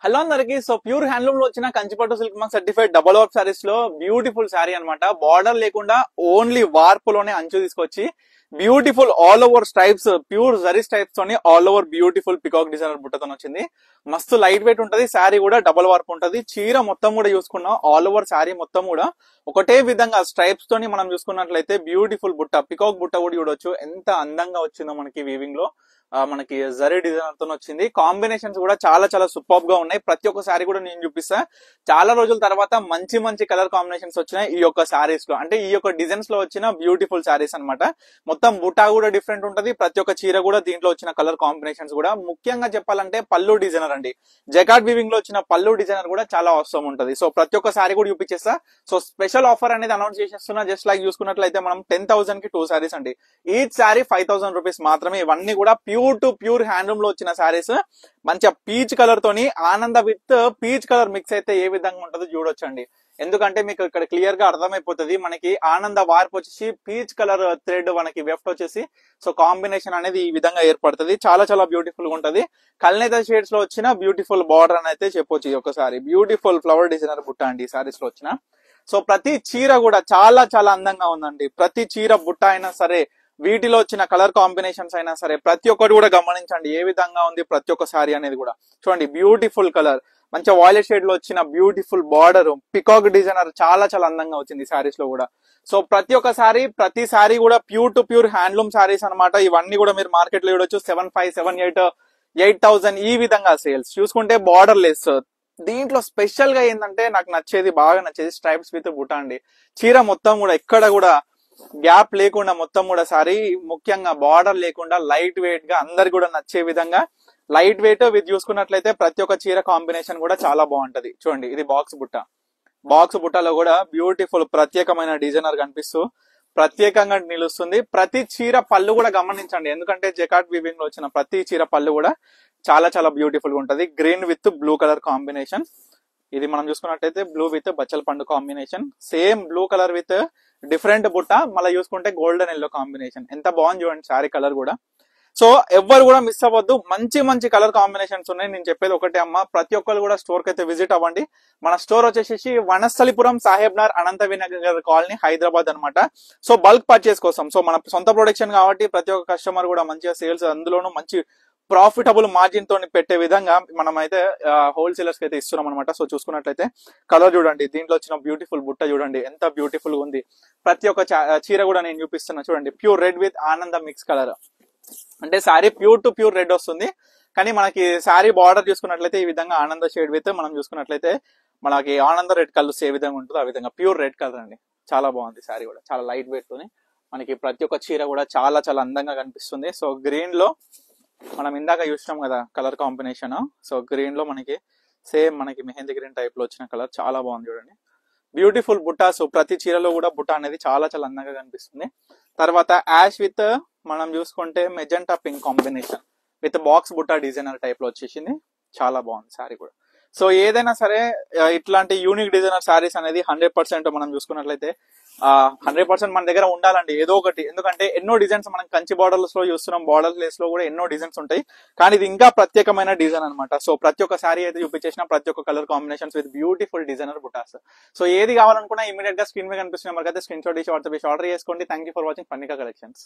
Hello అందరికి. So pure handloom లో వచ్చిన కంచిపట్టు silk mark certified double work saris లో బ్యూటిఫుల్ శారీ అన్నమాట. బార్డర్ లేకుండా ఓన్లీ వార్పులోనే అంచు తీసుకొచ్చి beautiful all over stripes, pure zari stripes తోని all over beautiful peacock designer బుట్టతో వచ్చింది. మస్తు లైట్ వెయిట్ ఉంటది. శారీ కూడా డబల్ వార్ప్ ఉంటది. చీర మొత్తం కూడా చూసుకున్నాం, ఆల్ ఓవర్ శారీ మొత్తం కూడా ఒకటే విధంగా స్ట్రైప్స్ తోని మనం చూసుకున్నట్లయితే బ్యూటిఫుల్ బుట్ట, పికాక్ బుట్ట కూడా చూడొచ్చు ఎంత అందంగా వచ్చిందో మనకి వీవింగ్ లో. మనకి జరీ డిజైన్ తో వచ్చింది. కాంబినేషన్స్ కూడా చాలా చాలా సూపర్ గా ఉన్నాయి. ప్రతి ఒక్క శారీ కూడా నేను చూపిస్తా. చాలా రోజుల తర్వాత మంచి మంచి కలర్ కాంబినేషన్స్ వచ్చినాయి ఈ యొక్క శారీస్ లో, అంటే ఈ యొక్క డిజైన్స్ లో వచ్చిన బ్యూటిఫుల్ శారీస్ అన్నమాట. మొత్తం బుటా కూడా డిఫరెంట్ ఉంటది. ప్రతి ఒక్క చీర కూడా దీంట్లో వచ్చిన కలర్ కాంబినేషన్స్ కూడా, ముఖ్యంగా చెప్పాలంటే పళ్ళు డిజైనర్ అండి. జకార్డ్ వీవింగ్ లో వచ్చిన పళ్ళు డిజైనర్ కూడా చాలా అవసరం ఉంటది. సో ప్రతి ఒక్క శారీ కూడా చూపించేస్తా. సో స్పెషల్ ఆఫర్ అనేది అనౌన్స్ చేసేస్తున్నా. జస్ట్ లైక్ చూసుకున్నట్లయితే మనం 10,000 కి 2 శారీస్ అండి. ఈచ్ శారీ 5,000 రూపీస్ మాత్రమే. ఇవన్నీ కూడా ప్యూర్ టు ప్యూర్ హ్యాండ్లూమ్ లో వచ్చిన శారీస్. మంచిగా పీచ్ కలర్ తోని ఆనంద విత్ పీచ్ కలర్ మిక్స్ అయితే ఏ విధంగా ఉంటుందో చూడొచ్చండి. ఎందుకంటే మీకు ఇక్కడ క్లియర్ గా అర్థమైపోతుంది. మనకి ఆనంద వార్పు వచ్చేసి పీచ్ కలర్ థ్రెడ్, మనకి వెఫ్ట్ వచ్చేసి, సో కాంబినేషన్ అనేది ఈ విధంగా ఏర్పడుతుంది. చాలా చాలా బ్యూటిఫుల్ గా ఉంటది. కల్నేత షేడ్స్ లో వచ్చిన బ్యూటిఫుల్ బార్డర్ అని అయితే చెప్పొచ్చు. ఒకసారి బ్యూటిఫుల్ ఫ్లవర్ డిజైనర్ బుట్ట అండి ఈ సారీస్ లో వచ్చిన. సో ప్రతి చీర కూడా చాలా చాలా అందంగా ఉందండి. ప్రతి చీర బుట్ట అయినా సరే, వీటిలో వచ్చిన కలర్ కాంబినేషన్స్ అయినా సరే, ప్రతి ఒక్కటి కూడా గమనించండి ఏ విధంగా ఉంది ప్రతి ఒక్క సారీ అనేది కూడా. చూడండి బ్యూటిఫుల్ కలర్, మంచిగా వాయిలెట్ షేడ్ లో వచ్చిన బ్యూటిఫుల్ బార్డర్, పికాక్ డిజైనర్ చాలా చాలా అందంగా వచ్చింది సారీస్ లో కూడా. సో ప్రతి ఒక్క సారీ, ప్రతి సారీ కూడా pure to pure handloom saris అనమాట. ఇవన్నీ కూడా మీరు మార్కెట్ లో చూడొచ్చు. 7,500, 7,800, 8,000 ఈ విధంగా సేల్స్. చూసుకుంటే బార్డర్ లెస్. దీంట్లో స్పెషల్ గా ఏంటంటే నాకు నచ్చేది, బాగా నచ్చేది స్ట్రైప్స్ విత్ బుటా అండి. చీర మొత్తం కూడా ఎక్కడ కూడా గ్యాప్ లేకుండా మొత్తం కూడా సారీ, ముఖ్యంగా బార్డర్ లేకుండా లైట్ వెయిట్ గా అందరికి కూడా నచ్చే విధంగా లైట్ వెయిట్ విత్ చూసుకున్నట్లయితే ప్రతి ఒక్క చీర కాంబినేషన్ కూడా చాలా బాగుంటది. చూడండి ఇది బాక్స్ బుట్ట. బాక్స్ బుట్టలో కూడా బ్యూటిఫుల్ ప్రత్యేకమైన డిజైనర్ కనిపిస్తూ ప్రత్యేకంగా నిలుస్తుంది. ప్రతి చీర పళ్ళు కూడా గమనించండి, ఎందుకంటే జకార్డ్ వీవింగ్ లో వచ్చిన ప్రతి చీర పళ్ళు కూడా చాలా చాలా బ్యూటిఫుల్ గా ఉంటది. Green with blue colour combination. ఇది మనం చూసుకున్నట్లయితే బ్లూ విత్ బచ్చల పండు combination. Same blue colour with different బుట్ట, మళ్ళీ చూసుకుంటే గోల్డెన్ ఎల్లో కాంబినేషన్. ఎంత బాగుంది చూడండి శారీ కలర్ కూడా. సో ఎవ్వరు కూడా మిస్ అవ్వద్దు. మంచి మంచి కలర్ కాంబినేషన్స్ ఉన్నాయి. నేను చెప్పేది ఒకటే అమ్మ, ప్రతి ఒక్కరు కూడా స్టోర్ కి అయితే విజిట్ అవ్వండి. మన స్టోర్ వచ్చేసి వనస్థలిపురం, సాహెబ్నగర్, అనంత వినగర్ కాలనీ, హైదరాబాద్ అనమాట. సో బల్క్ పర్చేస్ కోసం, సో మన సొంత ప్రొడక్షన్ కాబట్టి ప్రతి ఒక్క కస్టమర్ కూడా మంచిగా సేల్స్, అందులోనూ మంచి ప్రాఫిటబుల్ మార్జిన్ తోని పెట్టే విధంగా మనం అయితే హోల్సేలర్స్ కి అయితే ఇస్తున్నాం అనమాట. సో చూసుకున్నట్లయితే కలర్ చూడండి, దీంట్లో వచ్చిన బ్యూటిఫుల్ బుట్ట చూడండి ఎంత బ్యూటిఫుల్ గా ఉంది. ప్రతి ఒక్క చీర కూడా నేను చూపిస్తున్నా చూడండి. ప్యూర్ రెడ్ విత్ ఆనంద మిక్స్ కలర్, అంటే sari pure to pure red వస్తుంది. కానీ మనకి శారీ బార్డర్ చూసుకున్నట్లయితే ఈ విధంగా ఆనంద షేడ్ విత్, మనం చూసుకున్నట్లయితే మనకి ఆనంద రెడ్ కలర్స్ ఏ విధంగా ఉంటుందో ఆ విధంగా ప్యూర్ రెడ్ కలర్ అండి. చాలా బాగుంది శారీ కూడా, చాలా లైట్ వెయిట్ తోని మనకి ప్రతి ఒక్క చీర కూడా చాలా చాలా అందంగా కనిపిస్తుంది. సో గ్రీన్ లో మనం ఇందాక చూసినాం కదా కలర్ కాంబినేషన్. సో గ్రీన్ లో మనకి సేమ్ మనకి మెహందీ గ్రీన్ టైప్ లో వచ్చిన కలర్ చాలా బాగుంది చూడండి. బ్యూటిఫుల్ బుట్టా. సో ప్రతి చీరలో కూడా బుట్ట అనేది చాలా చాలా అందంగా కనిపిస్తుంది. తర్వాత యాష్ విత్ మనం చూసుకుంటే magenta pink combination with box butta designer type లో వచ్చేసింది. చాలా బాగుంది శారీ కూడా. సో ఏదైనా సరే ఇట్లాంటి యూనిక్ డిజైనర్ శారీస్ అనేది 100% మనం చూసుకున్నట్లయితే 100% మన దగ్గర ఉండాలండి ఏదో ఒకటి. ఎందుకంటే ఎన్నో డిజైన్స్ మనం కంచి బార్డర్స్ లో చూస్తున్నాం, బార్డర్ ప్లేస్ లో కూడా ఎన్నో డిజైన్స్ ఉంటాయి, కానీ ఇది ఇంకా ప్రత్యేకమైన డిజైన్ అనమాట. సో ప్రతి ఒక్క శారీ అయితే చూపించేసిన ప్రతి ఒక్క colour combinations with beautiful designer బుటాస్. సో ఏది కావాలనుకున్నా ఇమీడియట్ గా స్క్రీన్ మీద కనిపిస్తున్న మనకైతే స్క్రీన్ షాట్ ఇచ్చి వాట్సాప్ ఆర్డర్ చేసుకోండి. థ్యాంక్ యూ ఫర్ వాచింగ్ ఫర్నికా కలెక్షన్స్.